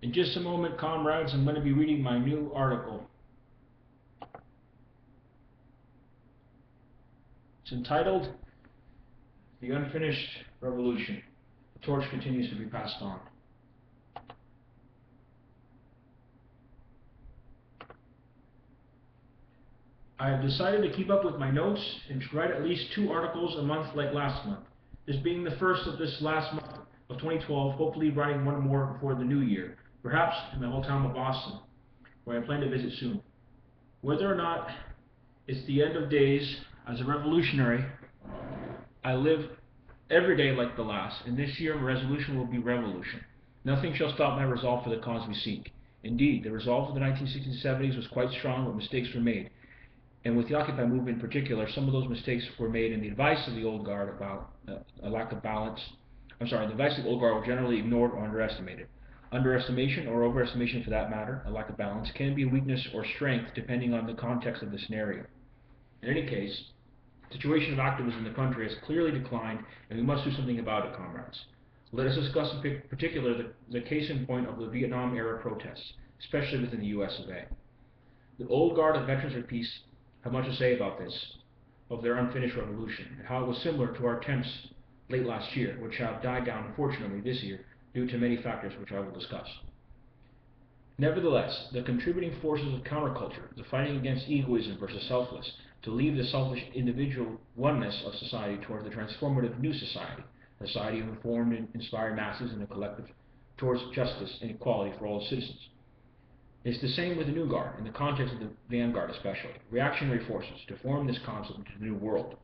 In just a moment, comrades, I'm going to be reading my new article. It's entitled The Unfinished Revolution. The torch continues to be passed on. I have decided to keep up with my notes and write at least 2 articles a month like last month. This being the first of this last month of 2012, hopefully writing one more before the new year, perhaps in my hometown of Boston, where I plan to visit soon. Whether or not it's the end of days as a revolutionary, I live every day like the last, and this year my resolution will be revolution. Nothing shall stop my resolve for the cause we seek. Indeed, the resolve of the 1960s and 70s was quite strong, but mistakes were made. And with the Occupy movement in particular, some of those mistakes were made in the advice of the old guard about a lack of balance. The advice of the old guard were generally ignored or underestimated. Underestimation, or overestimation for that matter, a lack of balance, can be a weakness or strength depending on the context of the scenario. In any case, the situation of activism in the country has clearly declined, and we must do something about it, comrades. Let us discuss in particular the case in point of the Vietnam-era protests, especially within the US of A. The old guard of veterans of peace have much to say about this, of their unfinished revolution, and how it was similar to our attempts late last year, which have died down unfortunately this year due to many factors which I will discuss. Nevertheless, the contributing forces of counterculture, the fighting against egoism versus selfless, to leave the selfish individual oneness of society towards the transformative new society, a society of informed and inspired masses and a collective towards justice and equality for all citizens. It's the same with the New Guard, in the context of the vanguard especially, reactionary forces to form this concept into the New World,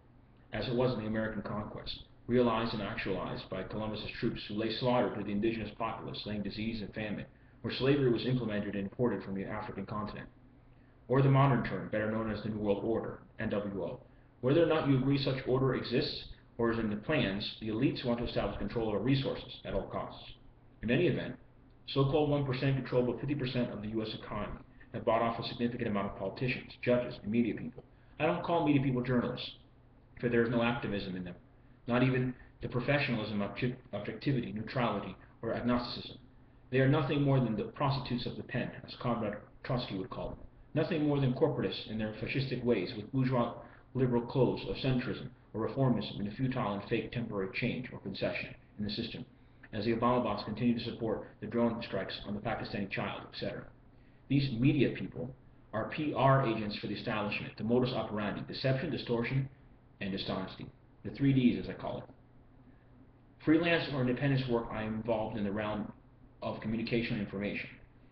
as it was in the American conquest, realized and actualized by Columbus's troops who lay slaughter to the indigenous populace, laying disease and famine, where slavery was implemented and imported from the African continent. Or the modern term, better known as the New World Order, NWO. Whether or not you agree such order exists, or is in the plans, the elites want to establish control over resources at all costs. In any event, so-called 1% control about 50% of the U.S. economy, have bought off a significant amount of politicians, judges, and media people. I don't call media people journalists, for there is no activism in them, not even the professionalism, objectivity, neutrality, or agnosticism. They are nothing more than the prostitutes of the pen, as Comrade Trotsky would call them, nothing more than corporatists in their fascistic ways, with bourgeois liberal clothes of centrism or reformism in a futile and fake temporary change or concession in the system, as the Obama bots continue to support the drone strikes on the Pakistani child, etc. These media people are PR agents for the establishment, the modus operandi, deception, distortion, and dishonesty, the 3Ds as I call it. Freelance or independence work I am involved in the realm of communication and information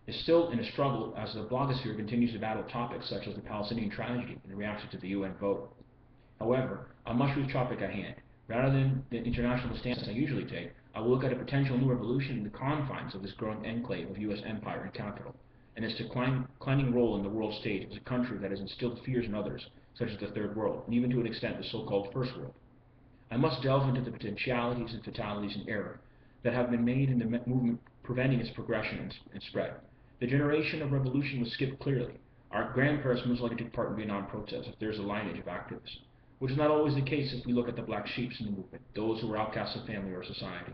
is still in a struggle as the blogosphere continues to battle topics such as the Palestinian tragedy and the reaction to the UN vote. However, on much with the topic at hand, rather than the international stance I usually take, I will look at a potential new revolution in the confines of this growing enclave of U.S. empire and capital, and its declining role in the world stage as a country that has instilled fears in others, such as the Third World, and even to an extent the so-called First World. I must delve into the potentialities and fatalities and error that have been made in the movement preventing its progression and spread. The generation of revolution was skipped clearly. Our grandparents most likely took part in Vietnam protests if there's a lineage of activists, which is not always the case if we look at the black sheep in the movement, those who were outcasts of family or society.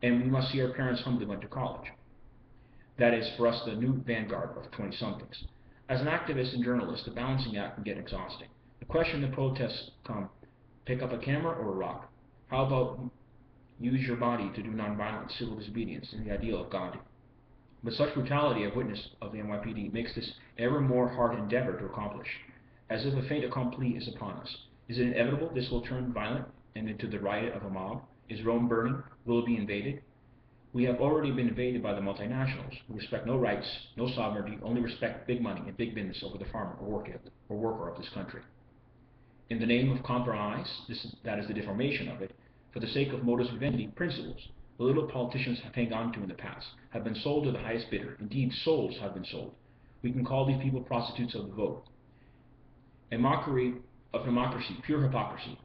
And we must see our parents humbly went to college. That is, for us, the new vanguard of 20-somethings. As an activist and journalist, the balancing act can get exhausting. The question in the protests come, pick up a camera or a rock? How about use your body to do nonviolent civil disobedience in the ideal of Gandhi? But such brutality I've witnessed of the NYPD makes this ever more hard endeavor to accomplish, as if a fait accompli is upon us. Is it inevitable this will turn violent and into the riot of a mob? Is Rome burning? Will it be invaded? We have already been invaded by the multinationals, who respect no rights, no sovereignty, only respect big money and big business over the farmer or worker of this country. In the name of compromise, that is the deformation of it, for the sake of modus vivendi principles, the little politicians have hanged on to in the past, have been sold to the highest bidder. Indeed, souls have been sold. We can call these people prostitutes of the vote. A mockery of democracy, pure hypocrisy,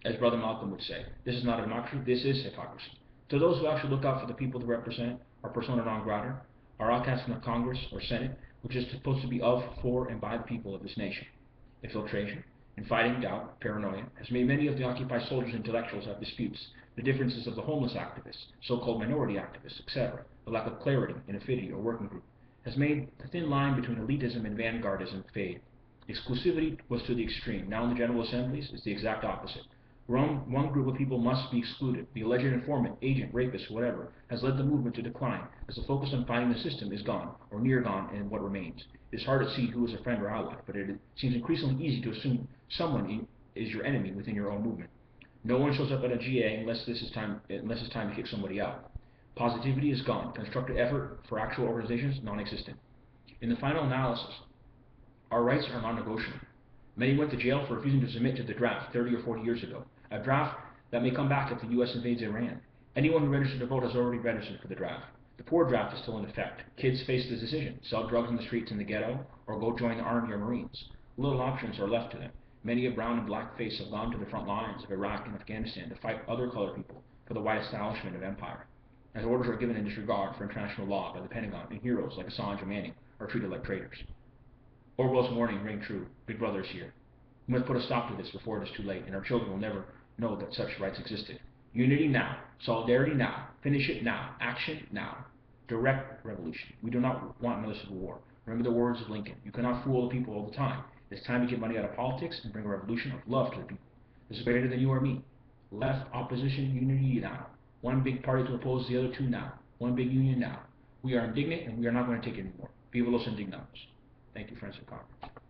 as Brother Malcolm would say. This is not a democracy, this is hypocrisy. To those who actually look out for the people to represent, are persona non grata, are outcasts from the Congress or Senate, which is supposed to be of, for, and by the people of this nation. Infiltration, infighting, doubt, paranoia, has made many of the Occupy soldiers and intellectuals have disputes, the differences of the homeless activists, so-called minority activists, etc., the lack of clarity in affinity or working group, has made the thin line between elitism and vanguardism fade. Exclusivity was to the extreme. Now in the General Assemblies, it's the exact opposite. One group of people must be excluded. The alleged informant, agent, rapist, whatever, has led the movement to decline, as the focus on fighting the system is gone, or near gone, in what remains. It is hard to see who is a friend or ally, but it seems increasingly easy to assume someone is your enemy within your own movement. No one shows up at a GA unless it's time to kick somebody out. Positivity is gone. Constructive effort for actual organizations, non-existent. In the final analysis, our rights are non-negotiable. Many went to jail for refusing to submit to the draft 30 or 40 years ago, a draft that may come back if the U.S. invades Iran. Anyone who registered to vote has already registered for the draft. The poor draft is still in effect. Kids face the decision: sell drugs in the streets in the ghetto, or go join the Army or Marines. Little options are left to them. Many a brown and black face have gone to the front lines of Iraq and Afghanistan to fight other colored people for the white establishment of empire, as orders are given in disregard for international law by the Pentagon, and heroes like Assange and Manning are treated like traitors. Orwell's warning rang true. Big Brother is here. We must put a stop to this before it is too late, and our children will never know that such rights existed. Unity now. Solidarity now. Finish it now. Action now. Direct revolution. We do not want another civil war. Remember the words of Lincoln. You cannot fool the people all the time. It's time to get money out of politics and bring a revolution of love to the people. This is greater than you or me. Left, opposition, unity now. One big party to oppose the other two now. One big union now. We are indignant and we are not going to take it anymore. Viva los indignados. Thank you, friends of Congress.